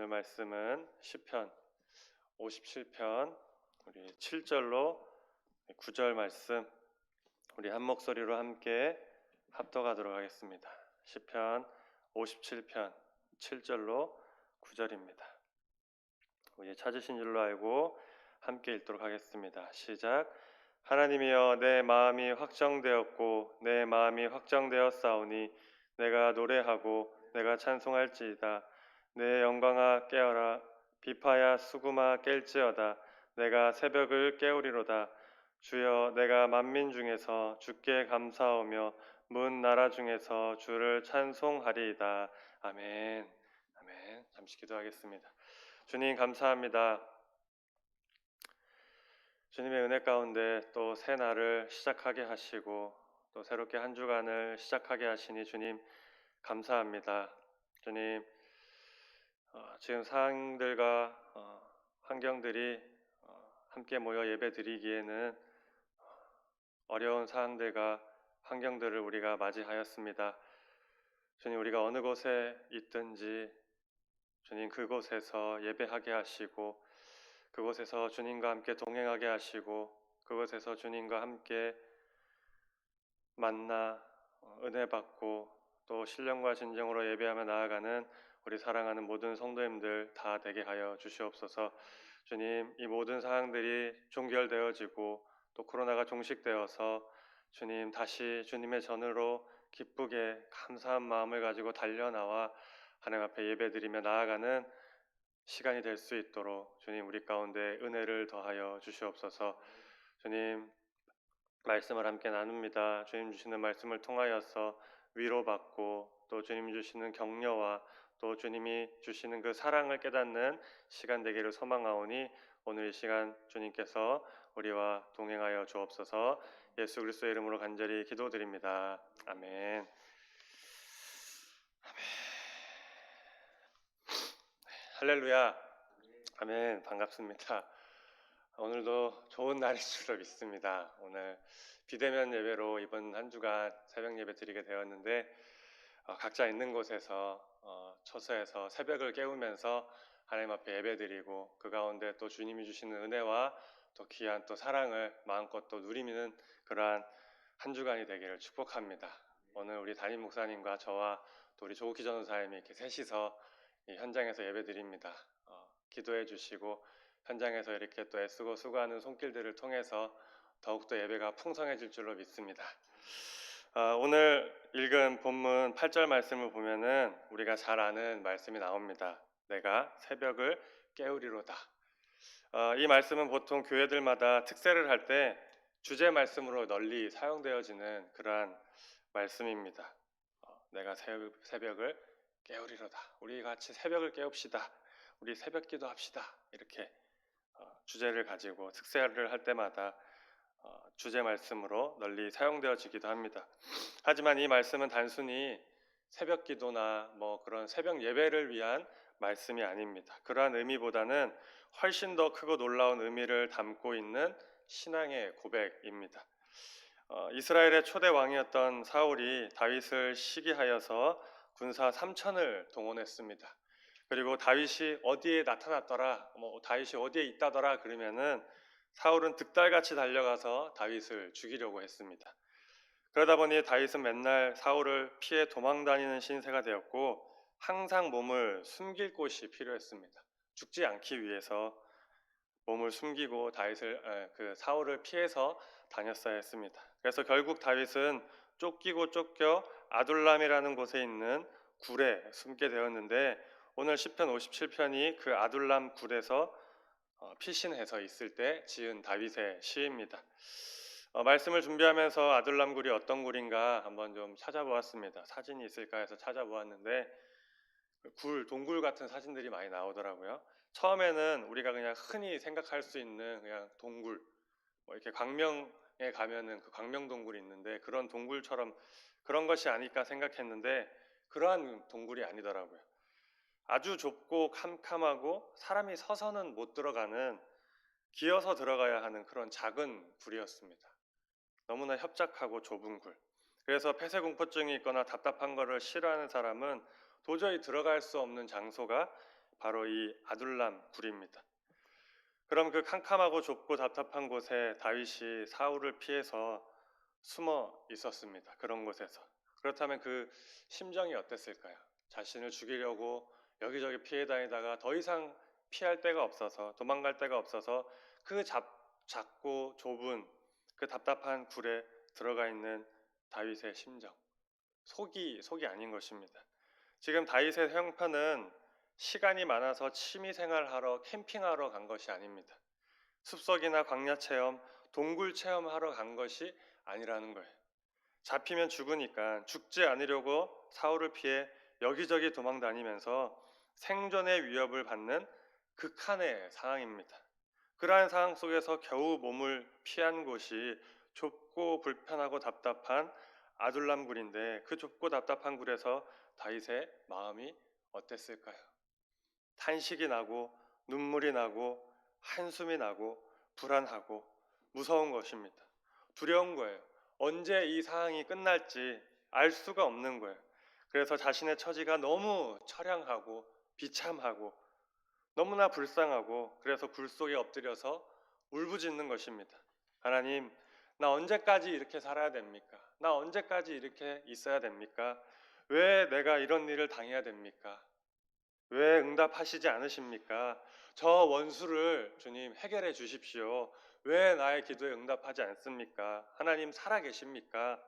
오늘 말씀은 시편 57편 우리 7절로 9절 말씀 우리 한 목소리로 함께 합독하도록 하겠습니다. 시편 57편 7절로 9절입니다. 우리 찾으신 줄로 알고 함께 읽도록 하겠습니다. 시작. 하나님이여, 내 마음이 확정되었고 내 마음이 확정되었사오니 내가 노래하고 내가 찬송할지이다. 내 영광아 깨어라, 비파야 수금아 깰지어다. 내가 새벽을 깨우리로다. 주여, 내가 만민 중에서 주께 감사하며 문 나라 중에서 주를 찬송하리이다. 아멘. 아멘. 잠시 기도하겠습니다. 주님 감사합니다. 주님의 은혜 가운데 또 새 날을 시작하게 하시고 또 새롭게 한 주간을 시작하게 하시니 주님 감사합니다. 주님, 지금 상황들과 환경들이 함께 모여 예배 드리기에는 어려운 상황들과 환경들을 우리가 맞이하였습니다. 주님, 우리가 어느 곳에 있든지 주님 그곳에서 예배하게 하시고 그곳에서 주님과 함께 동행하게 하시고 그곳에서 주님과 함께 만나 은혜 받고 또 신령과 진정으로 예배하며 나아가는 우리 사랑하는 모든 성도님들 다 되게 하여 주시옵소서. 주님, 이 모든 상황들이 종결되어지고 또 코로나가 종식되어서 주님 다시 주님의 전으로 기쁘게 감사한 마음을 가지고 달려나와 하나님 앞에 예배드리며 나아가는 시간이 될 수 있도록 주님 우리 가운데 은혜를 더하여 주시옵소서. 주님, 말씀을 함께 나눕니다. 주님 주시는 말씀을 통하여서 위로받고 또 주님 주시는 격려와 또 주님이 주시는 그 사랑을 깨닫는 시간 되기를 소망하오니 오늘 이 시간 주님께서 우리와 동행하여 주옵소서. 예수 그리스도의 이름으로 간절히 기도드립니다. 아멘. 할렐루야. 아멘. 반갑습니다. 오늘도 좋은 날일 줄로 믿습니다. 오늘 비대면 예배로 이번 한 주간 새벽 예배 드리게 되었는데 각자 있는 곳에서 처소에서 새벽을 깨우면서 하나님 앞에 예배 드리고 그 가운데 또 주님이 주시는 은혜와 또 귀한 또 사랑을 마음껏 또 누리는 그러한 한 주간이 되기를 축복합니다. 오늘 우리 담임 목사님과 저와 또 우리 조국희 전도사님이 이렇게 셋이서 이 현장에서 예배 드립니다. 기도해 주시고 현장에서 이렇게 또 애쓰고 수고하는 손길들을 통해서 더욱더 예배가 풍성해질 줄로 믿습니다. 오늘 읽은 본문 8절 말씀을 보면은 우리가 잘 아는 말씀이 나옵니다. 내가 새벽을 깨우리로다. 이 말씀은 보통 교회들마다 특세를 할 때 주제 말씀으로 널리 사용되어지는 그러한 말씀입니다. 내가 새벽을 깨우리로다. 우리 같이 새벽을 깨웁시다. 우리 새벽 기도합시다. 이렇게 주제를 가지고 특세를 할 때마다 주제 말씀으로 널리 사용되어지기도 합니다. 하지만 이 말씀은 단순히 새벽 기도나 뭐 그런 새벽 예배를 위한 말씀이 아닙니다. 그러한 의미보다는 훨씬 더 크고 놀라운 의미를 담고 있는 신앙의 고백입니다. 이스라엘의 초대 왕이었던 사울이 다윗을 시기하여서 군사 3천을 동원했습니다. 그리고 다윗이 어디에 나타났더라, 다윗이 어디에 있다더라 그러면은 사울은 득달같이 달려가서 다윗을 죽이려고 했습니다. 그러다 보니 다윗은 맨날 사울을 피해 도망다니는 신세가 되었고 항상 몸을 숨길 곳이 필요했습니다. 죽지 않기 위해서 몸을 숨기고 사울을 피해서 다녔어야 했습니다. 그래서 결국 다윗은 쫓기고 쫓겨 아둘람이라는 곳에 있는 굴에 숨게 되었는데 오늘 시편 57편이 그 아둘람 굴에서 피신해서 있을 때 지은 다윗의 시입니다. 말씀을 준비하면서 아둘람 굴이 어떤 굴인가 한번 좀 찾아보았습니다. 사진이 있을까 해서 찾아보았는데 동굴 같은 사진들이 많이 나오더라고요. 처음에는 우리가 그냥 흔히 생각할 수 있는 그냥 동굴, 이렇게 광명에 가면은 그 광명 동굴이 있는데 그런 동굴처럼 그런 것이 아닐까 생각했는데 그러한 동굴이 아니더라고요. 아주 좁고 캄캄하고 사람이 서서는 못 들어가는 기어서 들어가야 하는 그런 작은 굴이었습니다. 너무나 협착하고 좁은 굴. 그래서 폐쇄공포증이 있거나 답답한 거를 싫어하는 사람은 도저히 들어갈 수 없는 장소가 바로 이 아둘람 굴입니다. 그럼 그 캄캄하고 좁고 답답한 곳에 다윗이 사울을 피해서 숨어 있었습니다. 그런 곳에서. 그렇다면 그 심정이 어땠을까요? 자신을 죽이려고 여기저기 피해 다니다가 더 이상 피할 데가 없어서 도망갈 데가 없어서 그 작고 좁은 그 답답한 굴에 들어가 있는 다윗의 심정. 속이 아닌 것입니다. 지금 다윗의 형편은 시간이 많아서 취미 생활하러 캠핑하러 간 것이 아닙니다. 숲속이나 광야 체험, 동굴 체험하러 간 것이 아니라는 거예요. 잡히면 죽으니까 죽지 않으려고 사울을 피해 여기저기 도망 다니면서 생존의 위협을 받는 극한의 상황입니다. 그러한 상황 속에서 겨우 몸을 피한 곳이 좁고 불편하고 답답한 아둘람 굴인데 그 좁고 답답한 굴에서 다윗의 마음이 어땠을까요? 탄식이 나고 눈물이 나고 한숨이 나고 불안하고 무서운 것입니다. 두려운 거예요. 언제 이 상황이 끝날지 알 수가 없는 거예요. 그래서 자신의 처지가 너무 처량하고 비참하고 너무나 불쌍하고 그래서 굴 속에 엎드려서 울부짖는 것입니다. 하나님, 나 언제까지 이렇게 살아야 됩니까? 나 언제까지 이렇게 있어야 됩니까? 왜 내가 이런 일을 당해야 됩니까? 왜 응답하시지 않으십니까? 저 원수를 주님 해결해 주십시오. 왜 나의 기도에 응답하지 않습니까? 하나님 살아계십니까?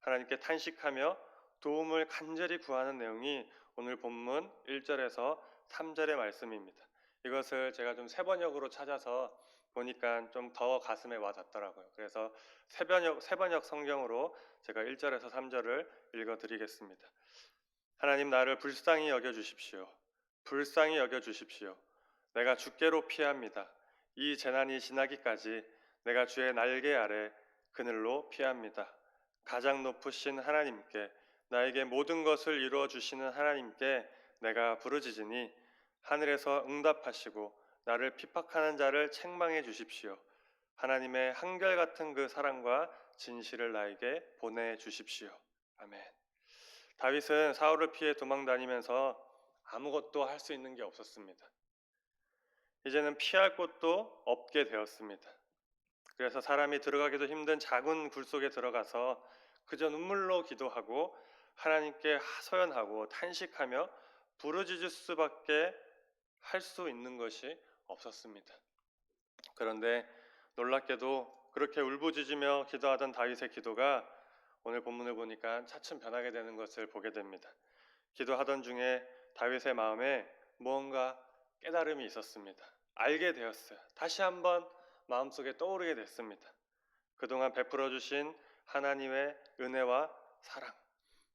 하나님께 탄식하며 도움을 간절히 구하는 내용이 오늘 본문 1절에서 3절의 말씀입니다. 이것을 제가 좀 세번역으로 찾아서 보니까 좀 더 가슴에 와 닿더라고요. 그래서 세번역 성경으로 제가 1절에서 3절을 읽어드리겠습니다. 하나님, 나를 불쌍히 여겨주십시오. 불쌍히 여겨주십시오. 내가 주께로 피합니다. 이 재난이 지나기까지 내가 주의 날개 아래 그늘로 피합니다. 가장 높으신 하나님께, 나에게 모든 것을 이루어 주시는 하나님께 내가 부르짖으니 하늘에서 응답하시고 나를 핍박하는 자를 책망해 주십시오. 하나님의 한결같은 그 사랑과 진실을 나에게 보내 주십시오. 아멘. 다윗은 사울을 피해 도망 다니면서 아무것도 할 수 있는 게 없었습니다. 이제는 피할 곳도 없게 되었습니다. 그래서 사람이 들어가기도 힘든 작은 굴 속에 들어가서 그저 눈물로 기도하고 하나님께 하소연하고 탄식하며 부르짖을 수밖에 할 수 있는 것이 없었습니다. 그런데 놀랍게도 그렇게 울부짖으며 기도하던 다윗의 기도가 오늘 본문을 보니까 차츰 변하게 되는 것을 보게 됩니다. 기도하던 중에 다윗의 마음에 무언가 깨달음이 있었습니다. 알게 되었어요. 다시 한번 마음속에 떠오르게 됐습니다. 그동안 베풀어 주신 하나님의 은혜와 사랑,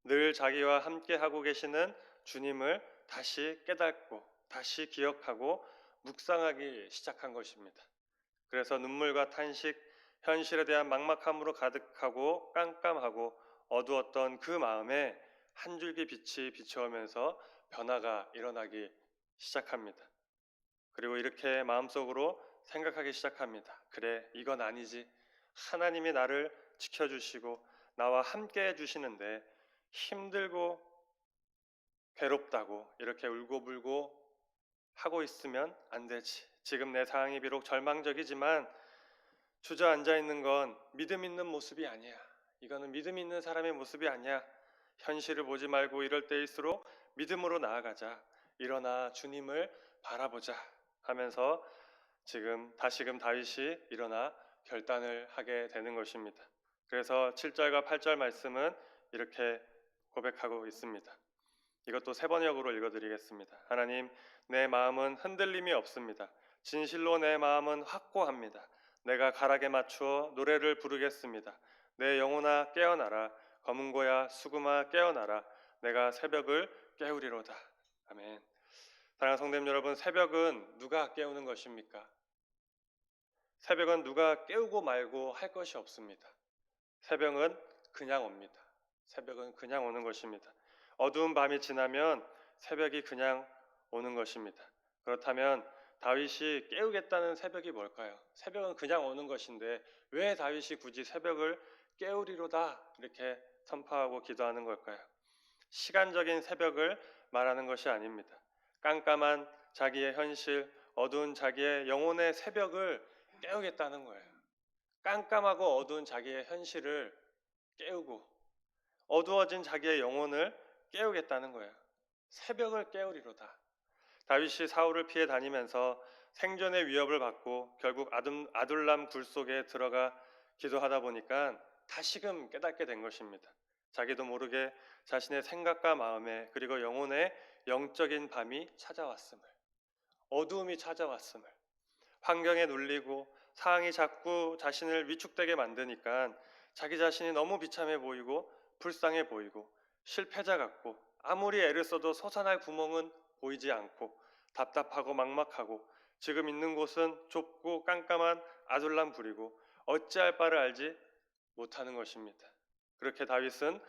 늘 자기와 함께 하고 계시는 주님을 다시 깨닫고 다시 기억하고 묵상하기 시작한 것입니다. 그래서 눈물과 탄식, 현실에 대한 막막함으로 가득하고 깜깜하고 어두웠던 그 마음에 한 줄기 빛이 비춰오면서 변화가 일어나기 시작합니다. 그리고 이렇게 마음속으로 생각하기 시작합니다. 그래, 이건 아니지. 하나님이 나를 지켜주시고 나와 함께 해주시는데 힘들고 괴롭다고 이렇게 울고불고 하고 있으면 안 되지. 지금 내 상황이 비록 절망적이지만 주저앉아 있는 건 믿음 있는 모습이 아니야. 이거는 믿음 있는 사람의 모습이 아니야. 현실을 보지 말고 이럴 때일수록 믿음으로 나아가자. 일어나 주님을 바라보자 하면서 다시금 다윗이 일어나 결단을 하게 되는 것입니다. 그래서 7절과 8절 말씀은 이렇게 고백하고 있습니다. 이것도 세번역으로 읽어드리겠습니다. 하나님, 내 마음은 흔들림이 없습니다. 진실로 내 마음은 확고합니다. 내가 가락에 맞추어 노래를 부르겠습니다. 내 영혼아 깨어나라. 검은고야 수금아 깨어나라. 내가 새벽을 깨우리로다. 아멘. 사랑하는 성도님 여러분, 새벽은 누가 깨우는 것입니까? 새벽은 누가 깨우고 말고 할 것이 없습니다. 새벽은 그냥 옵니다. 새벽은 그냥 오는 것입니다. 어두운 밤이 지나면 새벽이 그냥 오는 것입니다. 그렇다면 다윗이 깨우겠다는 새벽이 뭘까요? 새벽은 그냥 오는 것인데 왜 다윗이 굳이 새벽을 깨우리로다 이렇게 선포하고 기도하는 걸까요? 시간적인 새벽을 말하는 것이 아닙니다. 깜깜한 자기의 현실, 어두운 자기의 영혼의 새벽을 깨우겠다는 거예요. 깜깜하고 어두운 자기의 현실을 깨우고 어두워진 자기의 영혼을 깨우겠다는 거예요. 새벽을 깨우리로다. 다윗이 사울을 피해 다니면서 생존의 위협을 받고 결국 아둘람 굴 속에 들어가 기도하다 보니까 다시금 깨닫게 된 것입니다. 자기도 모르게 자신의 생각과 마음에 그리고 영혼에 영적인 밤이 찾아왔음을, 어두움이 찾아왔음을, 환경에 눌리고 상황이 자꾸 자신을 위축되게 만드니까 자기 자신이 너무 비참해 보이고 불쌍해 보이고 실패자 같고 아무리 애를 써도 솟아날 구멍은 보이지 않고 답답하고 막막하고 지금 있는 곳은 좁고 깜깜한 아둘람 불이고 어찌할 바를 알지 못하는 것입니다. 그렇게 다윗은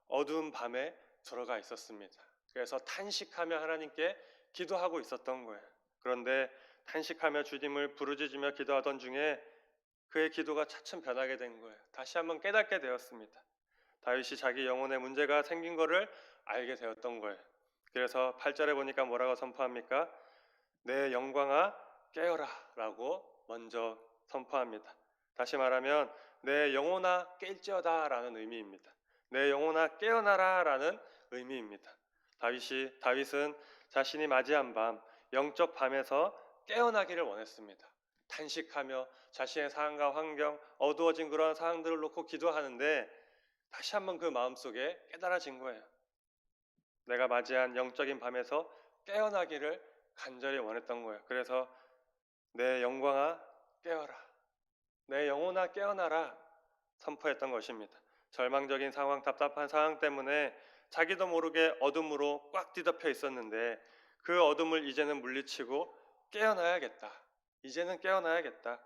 어두운 밤에 들어가 있었습니다. 그래서 탄식하며 하나님께 기도하고 있었던 거예요. 그런데 탄식하며 주님을 부르짖으며 기도하던 중에 그의 기도가 차츰 변하게 된 거예요. 다시 한번 깨닫게 되었습니다. 다윗이 자기 영혼에 문제가 생긴 것을 알게 되었던 거예요. 그래서 8절에 보니까 뭐라고 선포합니까? 내 영광아 깨어라 라고 먼저 선포합니다. 다시 말하면 내 영혼아 깰지어다 라는 의미입니다. 내 영혼아 깨어나라 라는 의미입니다. 다윗은 자신이 맞이한 밤, 영적 밤에서 깨어나기를 원했습니다. 탄식하며 자신의 상황과 환경, 어두워진 그런 상황들을 놓고 기도하는데 다시 한번 그 마음속에 깨달아진 거예요. 내가 맞이한 영적인 밤에서 깨어나기를 간절히 원했던 거예요. 그래서 내 영광아 깨어라, 내 영혼아 깨어나라 선포했던 것입니다. 절망적인 상황, 답답한 상황 때문에 자기도 모르게 어둠으로 꽉 뒤덮여 있었는데 그 어둠을 이제는 물리치고 깨어나야겠다. 이제는 깨어나야겠다.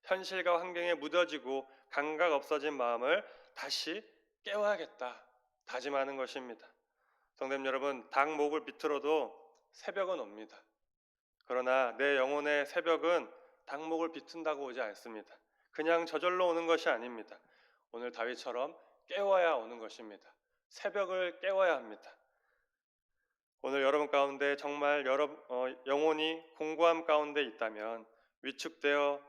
현실과 환경에 무뎌지고 감각 없어진 마음을 다시 깨워야겠다. 다짐하는 것입니다. 성도님 여러분, 닭 목을 비틀어도 새벽은 옵니다. 그러나 내 영혼의 새벽은 닭 목을 비튼다고 오지 않습니다. 그냥 저절로 오는 것이 아닙니다. 오늘 다윗처럼 깨워야 오는 것입니다. 새벽을 깨워야 합니다. 오늘 여러분 가운데 정말 영혼이 공고함 가운데 있다면, 위축되어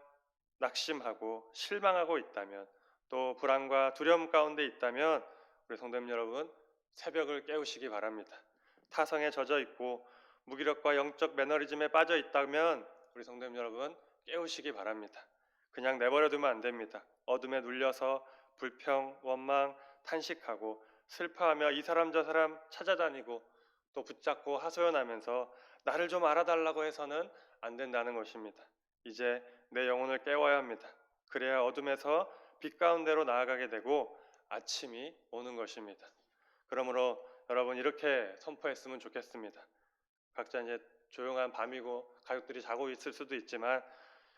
낙심하고 실망하고 있다면, 또 불안과 두려움 가운데 있다면 우리 성도님 여러분 새벽을 깨우시기 바랍니다. 타성에 젖어 있고 무기력과 영적 매너리즘에 빠져 있다면 우리 성도님 여러분 깨우시기 바랍니다. 그냥 내버려 두면 안 됩니다. 어둠에 눌려서 불평, 원망, 탄식하고 슬퍼하며 이 사람 저 사람 찾아다니고 또 붙잡고 하소연하면서 나를 좀 알아달라고 해서는 안 된다는 것입니다. 이제 내 영혼을 깨워야 합니다. 그래야 어둠에서 빛 가운데로 나아가게 되고 아침이 오는 것입니다. 그러므로 여러분 이렇게 선포했으면 좋겠습니다. 각자 이제 조용한 밤이고 가족들이 자고 있을 수도 있지만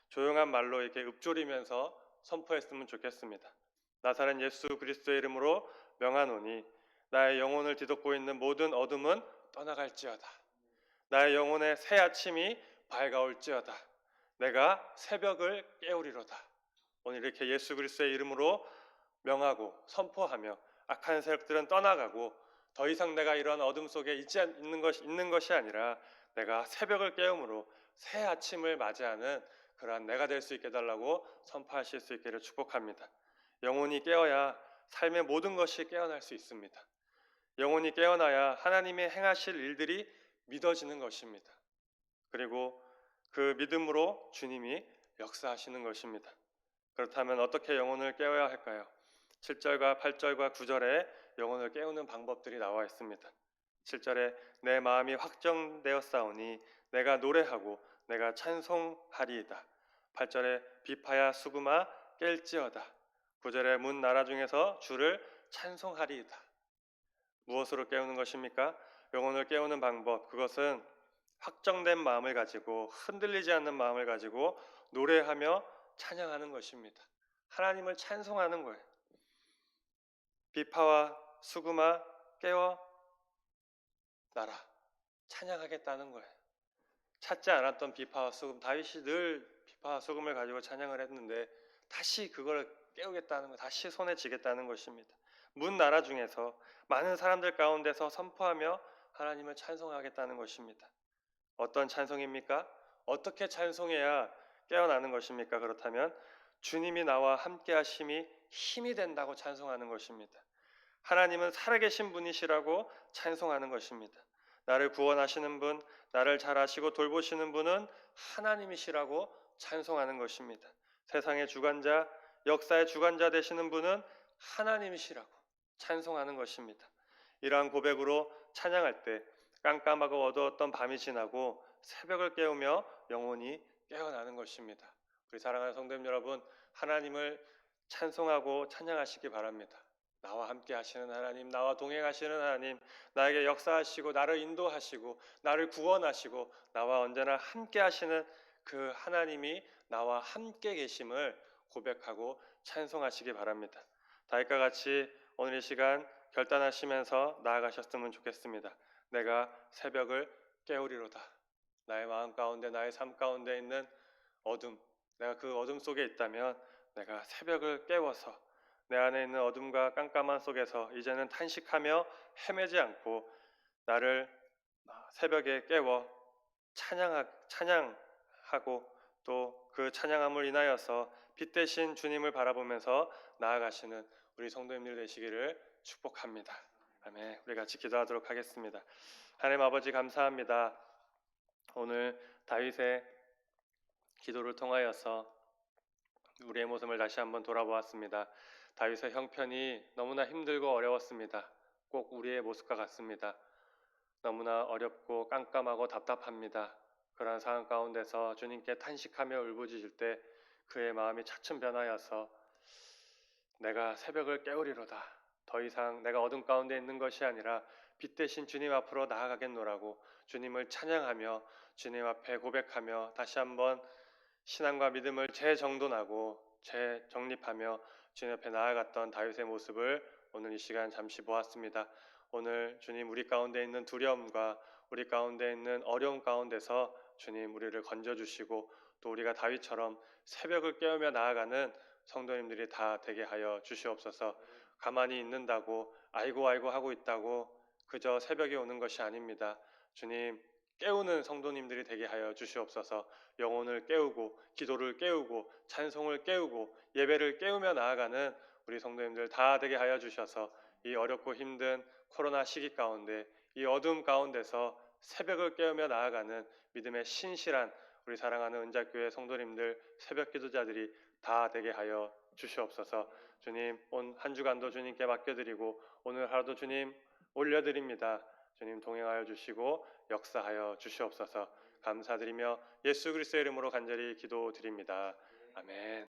조용한 말로 이렇게 읊조리면서 선포했으면 좋겠습니다. 나사렛 예수 그리스도의 이름으로 명하노니 나의 영혼을 뒤덮고 있는 모든 어둠은 떠나갈지어다. 나의 영혼의 새 아침이 밝아올지어다. 내가 새벽을 깨우리로다. 오늘 이렇게 예수 그리스도의 이름으로 명하고 선포하며 악한 세력들은 떠나가고 더 이상 내가 이런 어둠 속에 있는 것이 아니라 내가 새벽을 깨움으로 새 아침을 맞이하는 그러한 내가 될 수 있게 해달라고 선포하실 수 있기를 축복합니다. 영혼이 깨어야 삶의 모든 것이 깨어날 수 있습니다. 영혼이 깨어나야 하나님의 행하실 일들이 믿어지는 것입니다. 그리고 그 믿음으로 주님이 역사하시는 것입니다. 그렇다면 어떻게 영혼을 깨워야 할까요? 7절과 8절과 9절에 영혼을 깨우는 방법들이 나와 있습니다. 7절에 내 마음이 확정되었사오니 내가 노래하고 내가 찬송하리이다. 8절에 비파야 수금아 깰지어다. 9절에 문 나라 중에서 주를 찬송하리이다. 무엇으로 깨우는 것입니까? 영혼을 깨우는 방법, 그것은 확정된 마음을 가지고 흔들리지 않는 마음을 가지고 노래하며 찬양하는 것입니다. 하나님을 찬송하는 거예요. 비파와 수금아 깨어 나라 찬양하겠다는 거예요. 찾지 않았던 비파와 수금, 다윗이 늘 비파와 수금을 가지고 찬양을 했는데 다시 그걸 깨우겠다는 거, 다시 손에 쥐겠다는 것입니다. 문 나라 중에서 많은 사람들 가운데서 선포하며 하나님을 찬송하겠다는 것입니다. 어떤 찬송입니까? 어떻게 찬송해야 깨어나는 것입니까? 그렇다면 주님이 나와 함께 하심이 힘이 된다고 찬송하는 것입니다. 하나님은 살아계신 분이시라고 찬송하는 것입니다. 나를 구원하시는 분, 나를 잘 아시고 돌보시는 분은 하나님이시라고 찬송하는 것입니다. 세상의 주관자, 역사의 주관자 되시는 분은 하나님이시라고 찬송하는 것입니다. 이러한 고백으로 찬양할 때 깜깜하고 어두웠던 밤이 지나고 새벽을 깨우며 영혼이 깨어나는 것입니다. 우리 사랑하는 성도님 여러분, 하나님을 찬송하고 찬양하시기 바랍니다. 나와 함께 하시는 하나님, 나와 동행하시는 하나님, 나에게 역사하시고 나를 인도하시고 나를 구원하시고 나와 언제나 함께 하시는 그 하나님이 나와 함께 계심을 고백하고 찬송하시기 바랍니다. 다윗과 같이 오늘 이 시간 결단하시면서 나아가셨으면 좋겠습니다. 내가 새벽을 깨우리로다. 나의 마음 가운데, 나의 삶 가운데 있는 어둠, 내가 그 어둠 속에 있다면 내가 새벽을 깨워서 내 안에 있는 어둠과 깜깜한 속에서 이제는 탄식하며 헤매지 않고 나를 새벽에 깨워 찬양하고 또 그 찬양함을 인하여서 빛 대신 주님을 바라보면서 나아가시는 우리 성도님들 되시기를 축복합니다. 아멘. 우리 같이 기도하도록 하겠습니다. 하나님 아버지 감사합니다. 오늘 다윗의 기도를 통하여서 우리의 모습을 다시 한번 돌아보았습니다. 다윗의 형편이 너무나 힘들고 어려웠습니다. 꼭 우리의 모습과 같습니다. 너무나 어렵고 깜깜하고 답답합니다. 그러한 상황 가운데서 주님께 탄식하며 울부짖을 때 그의 마음이 차츰 변하여서 내가 새벽을 깨우리로다. 더 이상 내가 어둠 가운데 있는 것이 아니라 빛 대신 주님 앞으로 나아가겠노라고 주님을 찬양하며 주님 앞에 고백하며 다시 한번 신앙과 믿음을 재정돈하고 재정립하며 주님 앞에 나아갔던 다윗의 모습을 오늘 이 시간 잠시 보았습니다. 오늘 주님 우리 가운데 있는 두려움과 우리 가운데 있는 어려움 가운데서 주님 우리를 건져주시고 또 우리가 다윗처럼 새벽을 깨우며 나아가는 성도님들이 다 되게 하여 주시옵소서. 가만히 있는다고 아이고 하고 있다고 그저 새벽이 오는 것이 아닙니다. 주님 깨우는 성도님들이 되게 하여 주시옵소서. 영혼을 깨우고 기도를 깨우고 찬송을 깨우고 예배를 깨우며 나아가는 우리 성도님들 다 되게 하여 주셔서 이 어렵고 힘든 코로나 시기 가운데 이 어둠 가운데서 새벽을 깨우며 나아가는 믿음의 신실한 우리 사랑하는 은작교회 성도님들 새벽 기도자들이 다 되게 하여 주시옵소서. 주님 온 한 주간도 주님께 맡겨드리고 오늘 하루도 주님 올려드립니다. 주님 동행하여 주시고 역사하여 주시옵소서. 감사드리며 예수 그리스도의 이름으로 간절히 기도드립니다. 아멘.